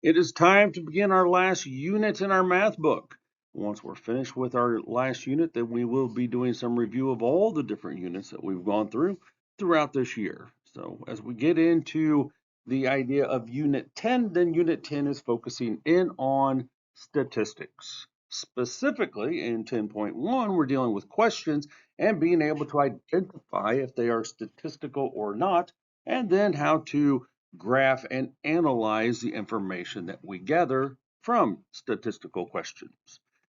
It is time to begin our last unit in our math book. Once we're finished with our last unit, then we will be doing some review of all the different units that we've gone through throughout this year. So as we get into the idea of Unit 10, then Unit 10 is focusing in on statistics. Specifically in 10.1, we're dealing with questions and being able to identify if they are statistical or not, and then how to graph and analyze the information that we gather from statistical questions.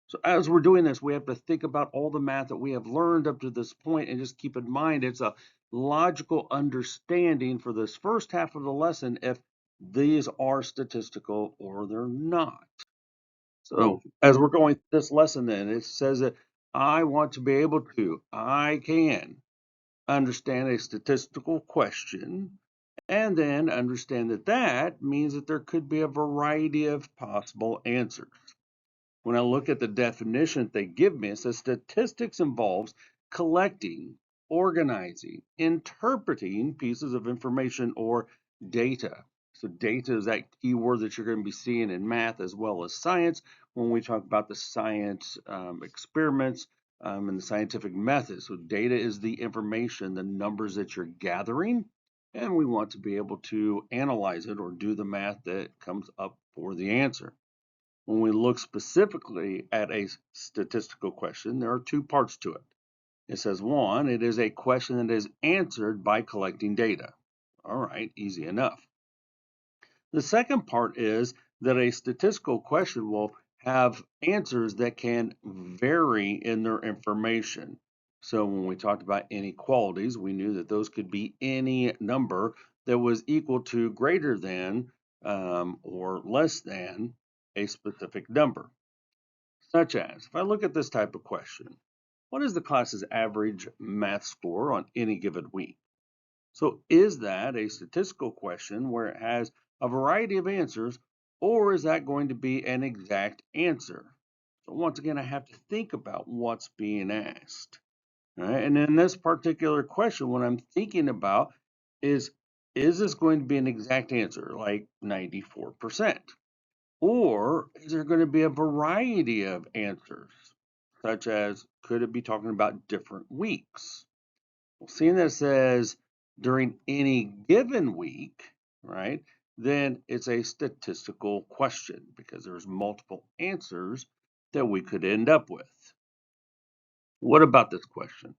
So as we're doing this, we have to think about all the math that we have learned up to this point and just keep in mind it's a logical understanding for this first half of the lesson if these are statistical or they're not. So as we're going through this lesson then, it says that I want to be able to, I can understand a statistical question, and then understand that that means that there could be a variety of possible answers. When I look at the definition they give me, it says statistics involves collecting, organizing, interpreting pieces of information or data. So data is that keyword that you're going to be seeing in math as well as science when we talk about the science experiments and the scientific method. So data is the information, the numbers that you're gathering, and we want to be able to analyze it or do the math that comes up for the answer. When we look specifically at a statistical question, there are two parts to it. It says one, it is a question that is answered by collecting data. All right, easy enough. The second part is that a statistical question will have answers that can vary in their information. So when we talked about inequalities, we knew that those could be any number that was equal to, greater than, or less than a specific number. Such as, if I look at this type of question, what is the class's average math score on any given week? So is that a statistical question where it has a variety of answers, or is that going to be an exact answer? So once again, I have to think about what's being asked. All right? And in this particular question, what I'm thinking about is this going to be an exact answer, like 94%? Or is there going to be a variety of answers, such as could it be talking about different weeks? Well, seeing that it says during any given week, right, then it's a statistical question because there's multiple answers that we could end up with. What about this question?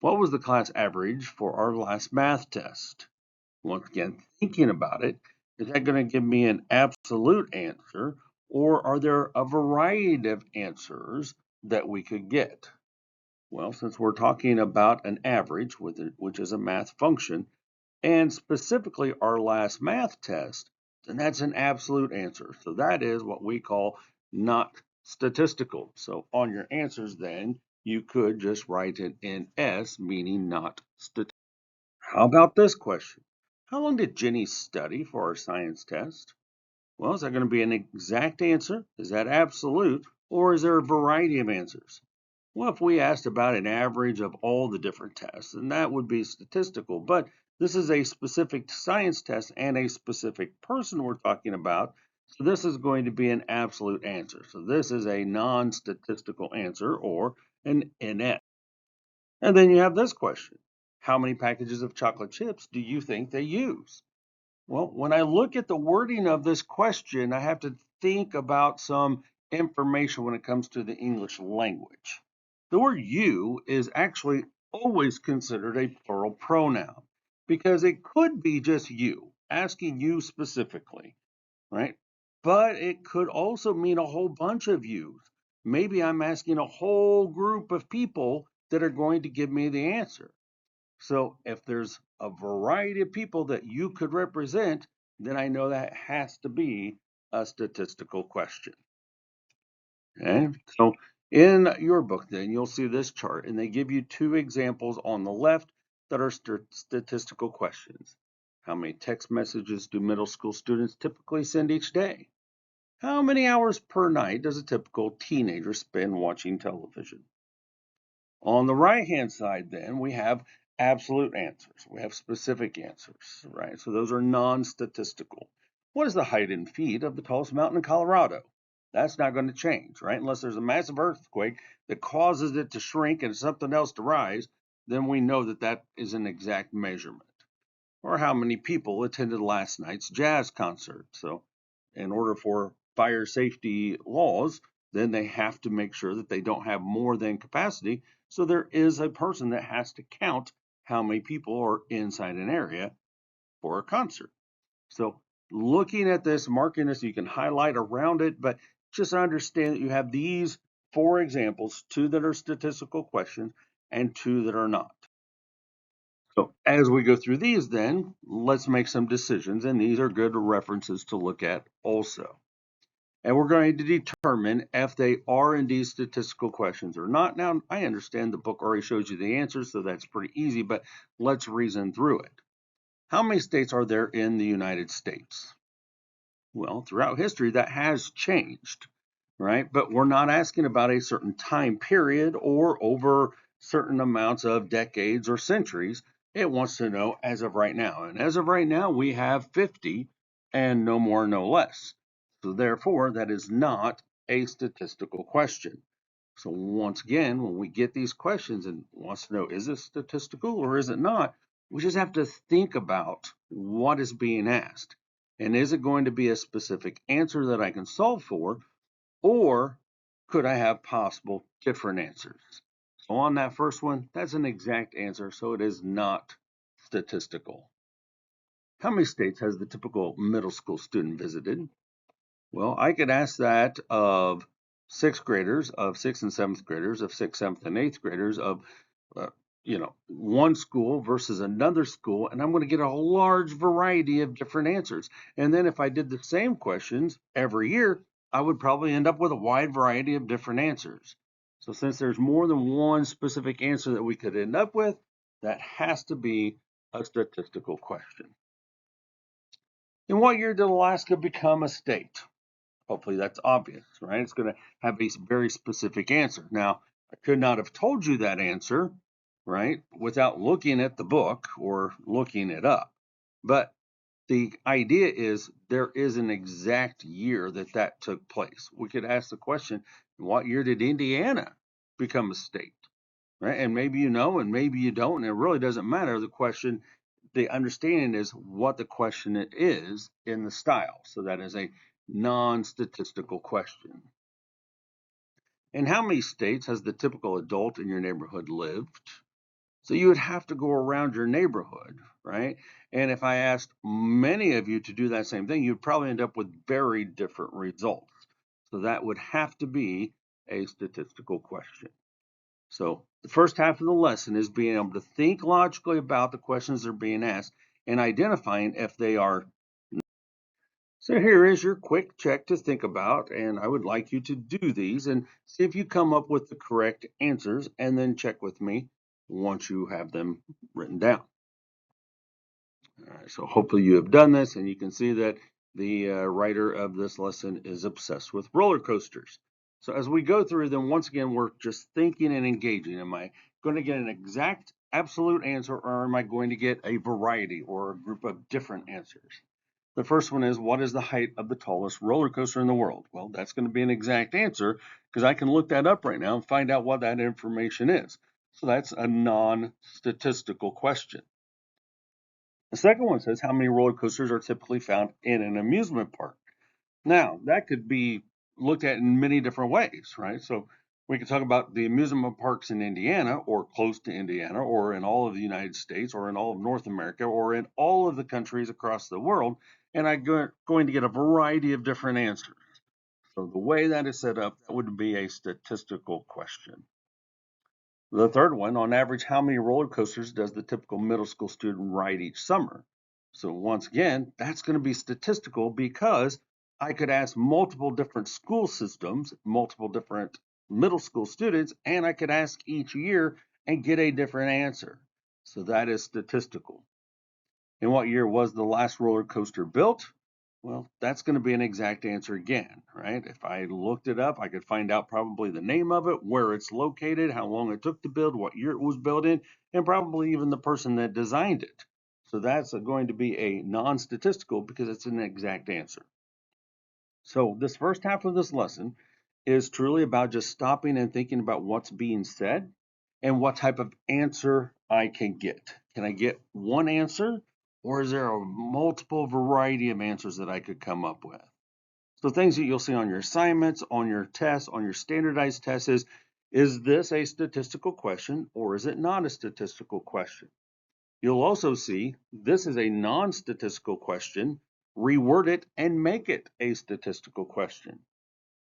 What was the class average for our last math test? Once again, thinking about it, is that going to give me an absolute answer, or are there a variety of answers that we could get? Well, since we're talking about an average, which is a math function, and specifically our last math test, then that's an absolute answer. So that is what we call not statistical. So on your answers, then you could just write it in S, meaning not statistical. How about this question? How long did Jenny study for our science test? Well, is that going to be an exact answer? Is that absolute? Or is there a variety of answers? Well, if we asked about an average of all the different tests, then that would be statistical. But this is a specific science test and a specific person we're talking about. So this is going to be an absolute answer. So this is a non-statistical answer, or an NS. And then you have this question. How many packages of chocolate chips do you think they use? Well, when I look at the wording of this question, I have to think about some information when it comes to the English language. The word you is actually always considered a plural pronoun because it could be just you, asking you specifically, right? But it could also mean a whole bunch of yous. Maybe I'm asking a whole group of people that are going to give me the answer. So if there's a variety of people that you could represent, then I know that has to be a statistical question. Okay, so in your book, then you'll see this chart, and they give you two examples on the left that are statistical questions. How many text messages do middle school students typically send each day? How many hours per night does a typical teenager spend watching television? On the right-hand side, then, we have absolute answers. We have specific answers, right? So those are non-statistical. What is the height in feet of the tallest mountain in Colorado? That's not going to change, right? Unless there's a massive earthquake that causes it to shrink and something else to rise, then we know that that is an exact measurement. Or how many people attended last night's jazz concert. So, in order for fire safety laws, then they have to make sure that they don't have more than capacity. So, there is a person that has to count how many people are inside an area for a concert. So, looking at this, marking this, you can highlight around it, but just understand that you have these four examples, two that are statistical questions and two that are not. So as we go through these, then let's make some decisions, and these are good references to look at also. And we're going to determine if they are indeed statistical questions or not. Now, I understand the book already shows you the answers, so that's pretty easy, but let's reason through it. How many states are there in the United States? Well, throughout history, that has changed, right? But we're not asking about a certain time period or over certain amounts of decades or centuries. It wants to know as of right now. And as of right now, we have 50 and no more, no less. So therefore, that is not a statistical question. So once again, when we get these questions and wants to know, is it statistical or is it not? We just have to think about what is being asked. And is it going to be a specific answer that I can solve for, or could I have possible different answers? So on that first one, that's an exact answer, so it is not statistical. How many states has the typical middle school student visited? Well, I could ask that of sixth graders, of sixth and seventh graders, of sixth, seventh, and eighth graders, of uh, one school versus another school, and I'm going to get a large variety of different answers. And then if I did the same questions every year, I would probably end up with a wide variety of different answers. So since there's more than one specific answer that we could end up with, that has to be a statistical question. In what year did Alaska become a state? Hopefully that's obvious, right? It's going to have a very specific answer. Now, I could not have told you that answer, right, without looking at the book or looking it up. But the idea is there is an exact year that that took place. We could ask the question, what year did Indiana become a state? Right? And maybe you know, and maybe you don't, and it really doesn't matter. The question, the understanding is what the question is in the style. So that is a non-statistical question. In how many states has the typical adult in your neighborhood lived? So you would have to go around your neighborhood, right? And if I asked many of you to do that same thing, you'd probably end up with very different results. So that would have to be a statistical question. So the first half of the lesson is being able to think logically about the questions that are being asked and identifying if they are. So here is your quick check to think about, and I would like you to do these and see if you come up with the correct answers, and then check with me once you have them written down. All right, so hopefully you have done this, and you can see that the writer of this lesson is obsessed with roller coasters. So as we go through them, once again, we're just thinking and engaging. Am I going to get an exact, absolute answer, or am I going to get a variety or a group of different answers? The first one is, what is the height of the tallest roller coaster in the world? Well, that's going to be an exact answer because I can look that up right now and find out what that information is. So that's a non-statistical question. The second one says, how many roller coasters are typically found in an amusement park? Now, that could be looked at in many different ways, right? So we could talk about the amusement parks in Indiana or close to Indiana or in all of the United States or in all of North America or in all of the countries across the world. And I'm going to get a variety of different answers. So the way that is set up, that would be a statistical question. The third one, on average, how many roller coasters does the typical middle school student ride each summer? So once again, that's going to be statistical because I could ask multiple different school systems, multiple different middle school students, and I could ask each year and get a different answer. So that is statistical. In what year was the last roller coaster built? Well, that's going to be an exact answer again, right? If I looked it up, I could find out probably the name of it, where it's located, how long it took to build, what year it was built in, and probably even the person that designed it. So that's going to be a non-statistical because it's an exact answer. So this first half of this lesson is truly about just stopping and thinking about what's being said and what type of answer I can get. Can I get one answer, or is there a multiple variety of answers that I could come up with? So things that you'll see on your assignments, on your tests, on your standardized tests is this a statistical question or is it not a statistical question? You'll also see this is a non-statistical question, reword it and make it a statistical question.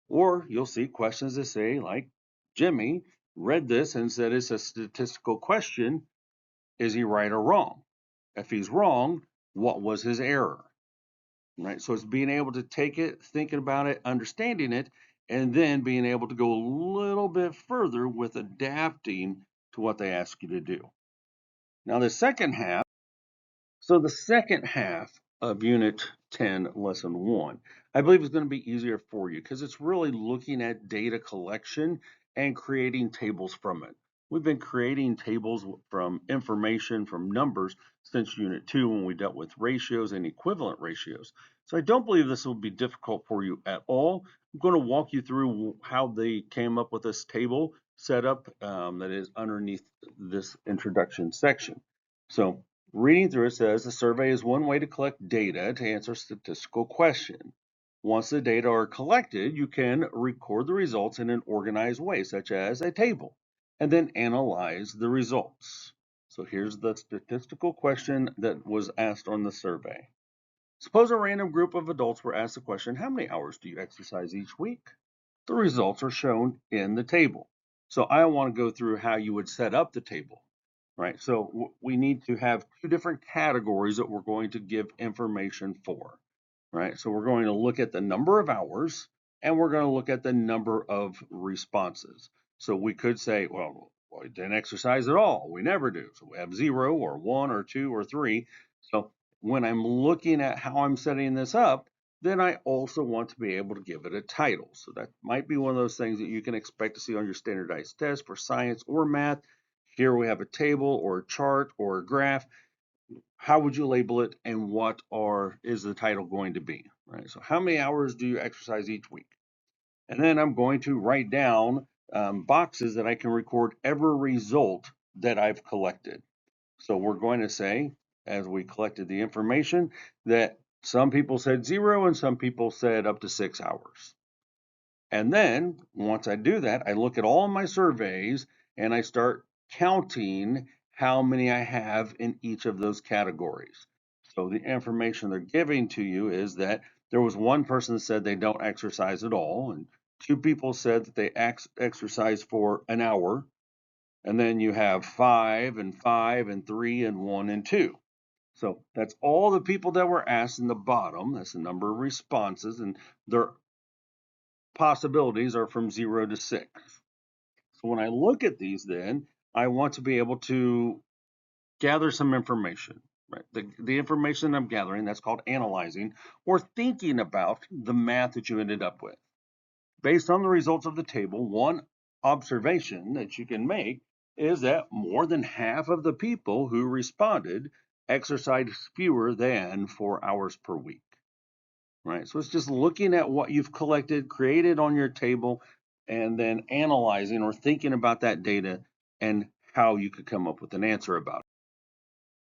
Or you'll see questions that say, like, Jimmy read this and said it's a statistical question. Is he right or wrong? If he's wrong, what was his error? Right? So it's being able to take it, thinking about it, understanding it, and then being able to go a little bit further with adapting to what they ask you to do. Now, the second half. So the second half of Unit 10, Lesson 1, I believe is going to be easier for you because it's really looking at data collection and creating tables from it. We've been creating tables from information, from numbers, since Unit 2 when we dealt with ratios and equivalent ratios. So I don't believe this will be difficult for you at all. I'm going to walk you through how they came up with this table setup that is underneath this introduction section. So reading through it says the survey is one way to collect data to answer a statistical question. Once the data are collected, you can record the results in an organized way, such as a table, and then analyze the results. So here's the statistical question that was asked on the survey. Suppose a random group of adults were asked the question, how many hours do you exercise each week? The results are shown in the table. So I want to go through how you would set up the table. Right, so we need to have two different categories that we're going to give information for. Right, so we're going to look at the number of hours and we're going to look at the number of responses. So we could say, well, we didn't exercise at all. We never do. So we have 0 or 1 or 2 or 3. So when I'm looking at how I'm setting this up, then I also want to be able to give it a title. So that might be one of those things that you can expect to see on your standardized test for science or math. Here we have a table or a chart or a graph. How would you label it and what is the title going to be? Right. So how many hours do you exercise each week? And then I'm going to write down boxes that I can record every result that I've collected. So we're going to say, as we collected the information, that some people said 0 and some people said up to 6 hours. And then once I do that, I look at all my surveys and I start counting how many I have in each of those categories. So the information they're giving to you is that there was one person that said they don't exercise at all, and two people said that they exercise for an hour, and then you have 5 and 5 and 3 and 1 and 2. So that's all the people that were asked in the bottom. That's the number of responses, and their possibilities are from 0 to 6. So when I look at these, then I want to be able to gather some information. Right? The information I'm gathering, that's called analyzing or thinking about the math that you ended up with. Based on the results of the table, one observation that you can make is that more than half of the people who responded exercised fewer than 4 hours per week. Right? So it's just looking at what you've collected, created on your table, and then analyzing or thinking about that data and how you could come up with an answer about it.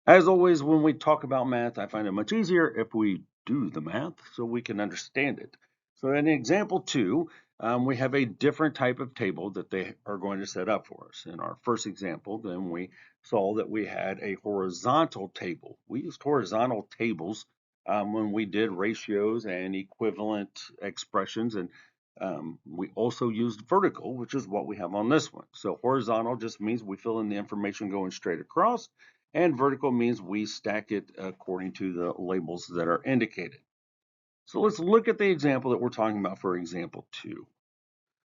As always, when we talk about math, I find it much easier if we do the math so we can understand it. So in example 2, we have a different type of table that they are going to set up for us. In our first example, then we saw that we had a horizontal table. We used horizontal tables when we did ratios and equivalent expressions, and we also used vertical, which is what we have on this one. So horizontal just means we fill in the information going straight across, and vertical means we stack it according to the labels that are indicated. So let's look at the example that we're talking about for example 2.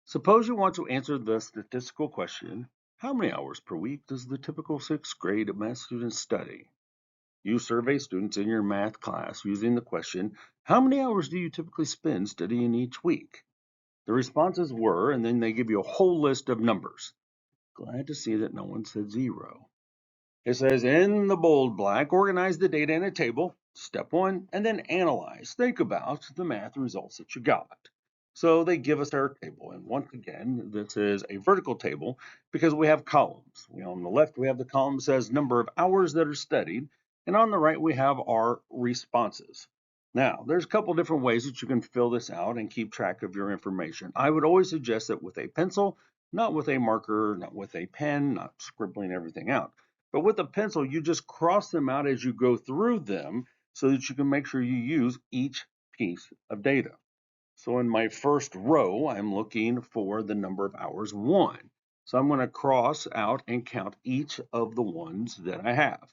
Suppose you want to answer the statistical question, how many hours per week does the typical 6th grade math student study? You survey students in your math class using the question, how many hours do you typically spend studying each week? The responses were, and then they give you a whole list of numbers. Glad to see that no one said 0. It says in the bold black, organize the data in a table, step one, and then analyze. Think about the math results that you got. So they give us our table. And once again, this is a vertical table because we have columns. On the left, we have the column that says number of hours that are studied. And on the right, we have our responses. Now, there's a couple different ways that you can fill this out and keep track of your information. I would always suggest that with a pencil, not with a marker, not with a pen, not scribbling everything out. But with a pencil, you just cross them out as you go through them so that you can make sure you use each piece of data. So in my first row, I'm looking for the number of hours 1. So I'm going to cross out and count each of the ones that I have.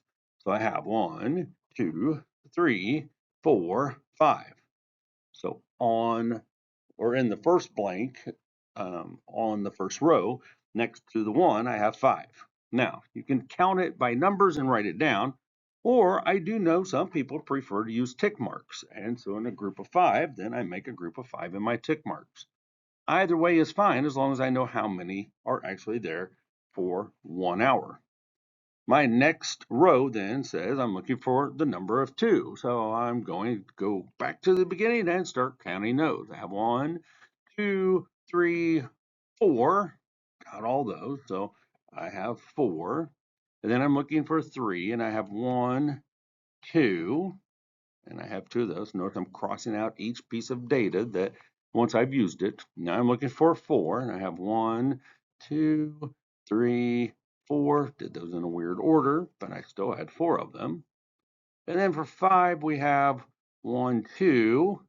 So I have 1, 2, 3, 4, 5. So on or in the first blank on the first row, next to the 1, I have 5. Now, you can count it by numbers and write it down, or I do know some people prefer to use tick marks. And so in a group of 5, then I make a group of 5 in my tick marks. Either way is fine as long as I know how many are actually there for 1 hour. My next row then says I'm looking for the number of 2. So I'm going to go back to the beginning and start counting those. I have 1, 2, 3, 4. Got all those. So I have 4. And then I'm looking for 3, and I have 1, 2, and I have 2 of those. Notice I'm crossing out each piece of data that once I've used it. Now I'm looking for 4, and I have 1, 2, 3, 4. Did those in a weird order, but I still had 4 of them. And then for 5, we have 1, 2.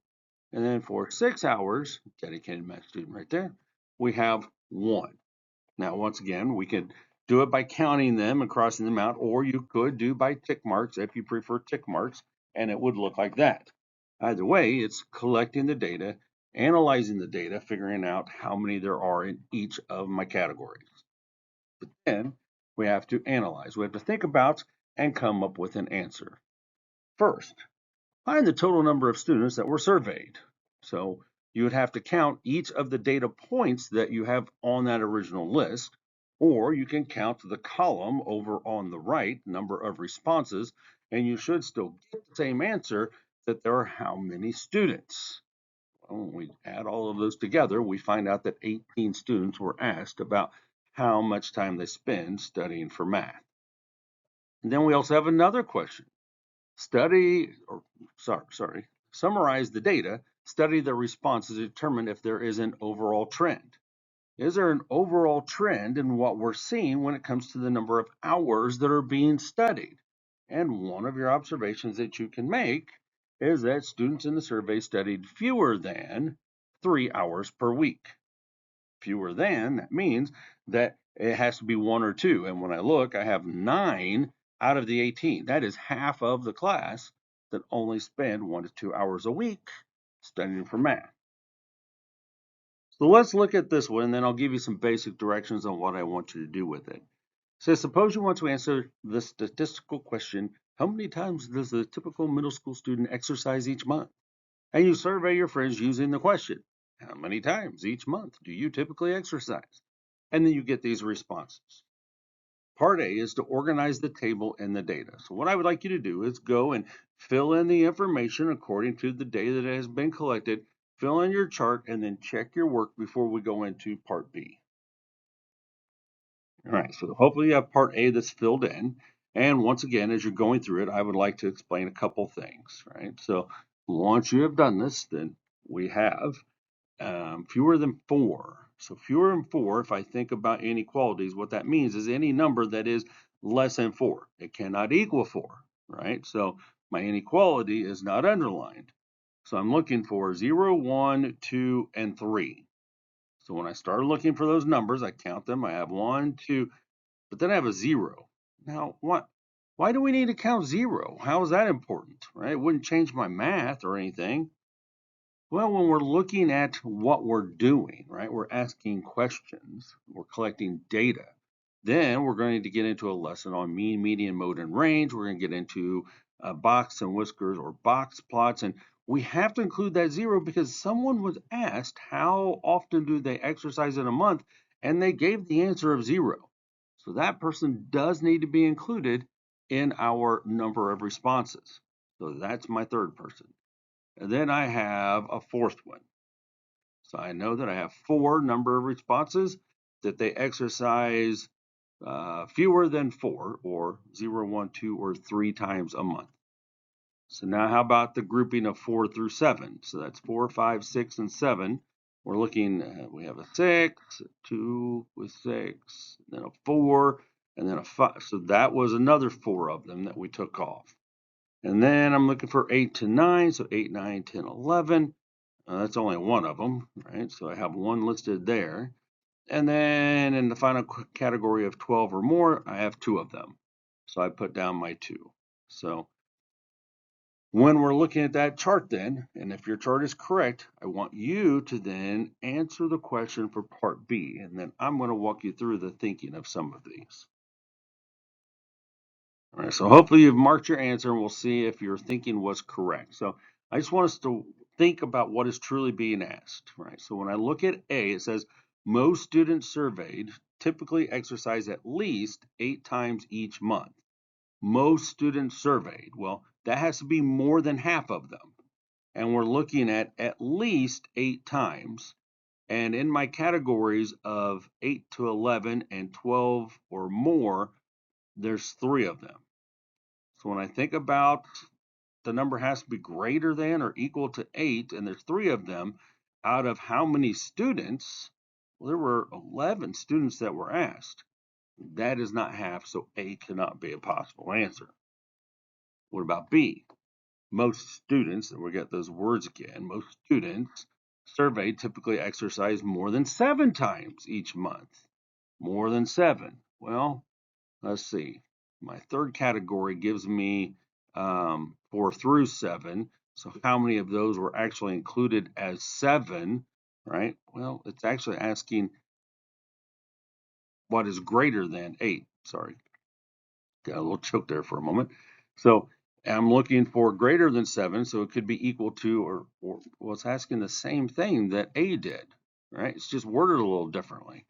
And then for 6 hours, dedicated math student right there, we have 1. Now, once again, we could do it by counting them and crossing them out, or you could do by tick marks if you prefer tick marks, and it would look like that. Either way, it's collecting the data, analyzing the data, figuring out how many there are in each of my categories. But then we have to analyze. We have to think about and come up with an answer. First, find the total number of students that were surveyed. So you would have to count each of the data points that you have on that original list, or you can count the column over on the right, number of responses, and you should still get the same answer that there are how many students. Well, when we add all of those together, we find out that 18 students were asked about how much time they spend studying for math. And then we also have another question. Summarize the data, study the responses to determine if there is an overall trend. Is there an overall trend in what we're seeing when it comes to the number of hours that are being studied? And one of your observations that you can make is that students in the survey studied fewer than 3 hours per week. Fewer than, that means that it has to be 1 or 2. And when I look, I have 9 out of the 18. That is half of the class that only spend 1 to 2 hours a week studying for math. So let's look at this one, and then I'll give you some basic directions on what I want you to do with it. So suppose you want to answer the statistical question, how many times does a typical middle school student exercise each month? And you survey your friends using the question, how many times each month do you typically exercise? And then you get these responses. Part A is to organize the table and the data. So what I would like you to do is go and fill in the information according to the data that has been collected, fill in your chart, and then check your work before we go into part B. All right, so hopefully you have part A that's filled in. And once again, as you're going through it, I would like to explain a couple things, right? So once you have done this, then we have fewer than 4. So fewer than 4, if I think about inequalities, what that means is any number that is less than 4. It cannot equal 4, right? So my inequality is not underlined. So I'm looking for 0, 1, 2, and 3. So when I start looking for those numbers, I count them. I have 1, 2, but then I have a 0. Now, why do we need to count 0? How is that important, right? It wouldn't change my math or anything. Well, when we're looking at what we're doing, right, we're asking questions, we're collecting data. Then we're going to get into a lesson on mean, median, mode, and range. We're going to get into box and whiskers or box plots. And we have to include that 0 because someone was asked how often do they exercise in a month, and they gave the answer of 0. So that person does need to be included in our number of responses. So that's my third person. And then I have a fourth one. So I know that I have 4 number of responses that they exercise fewer than 4, or 0, 1, 2, or 3 times a month. So now how about the grouping of 4 through 7? So that's 4, 5, 6, and 7. We're looking, we have a 6, a 2 with 6, then a 4, and then a 5. So that was another 4 of them that we took off. And then I'm looking for 8 to 9, so 8, 9, 10, 11. That's only one of them, right? So I have one listed there. And then in the final category of 12 or more, I have 2 of them. So I put down my 2. So when we're looking at that chart then, and if your chart is correct, I want you to then answer the question for part B, and then I'm going to walk you through the thinking of some of these. All right, so hopefully you've marked your answer, and we'll see if your thinking was correct. So I just want us to think about what is truly being asked, right? So when I look at A, it says most students surveyed typically exercise at least 8 times each month. Most students surveyed. Well, that has to be more than half of them. And we're looking at least 8 times. And in my categories of 8 to 11 and 12 or more, there's 3 of them. So when I think about the number has to be greater than or equal to 8, and there's 3 of them, out of how many students? Well, there were 11 students that were asked. That is not half, so A cannot be a possible answer. What about B? Most students, and we get those words again, most students surveyed typically exercise more than 7 times each month. More than 7. Well, let's see. My third category gives me 4 through 7. So how many of those were actually included as 7, right? Well, it's actually asking what is greater than 8. Sorry, got a little choked there for a moment. So I'm looking for greater than 7, so it could be equal to, or well, it's asking the same thing that A did, right? It's just worded a little differently.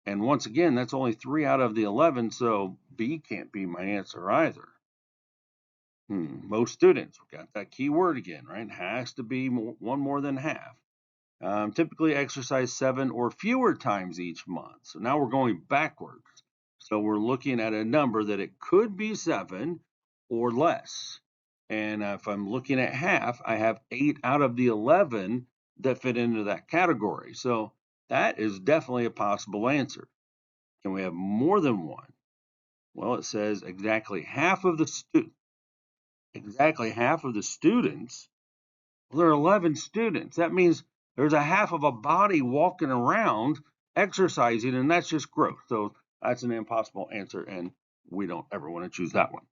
And once again, that's only 3 out of the 11, so B can't be my answer either. Most students, we got that key word again, right? Has to be one more than half. Typically exercise 7 or fewer times each month. So now we're going backwards. So we're looking at a number that it could be 7 or less. And if I'm looking at half, I have 8 out of the 11 that fit into that category. So that is definitely a possible answer. Can we have more than one? Well, it says exactly half of the students. Well, there are 11 students. That means there's a half of a body walking around exercising, and that's just growth. So that's an impossible answer, and we don't ever want to choose that one.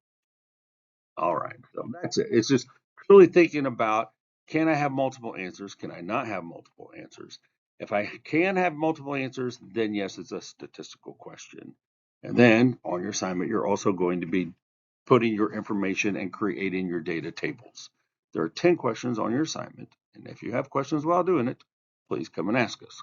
All right, so that's it. It's just really thinking about, can I have multiple answers? Can I not have multiple answers? If I can have multiple answers, then yes, it's a statistical question. And then on your assignment, you're also going to be putting your information and creating your data tables. There are 10 questions on your assignment, and if you have questions while doing it, please come and ask us.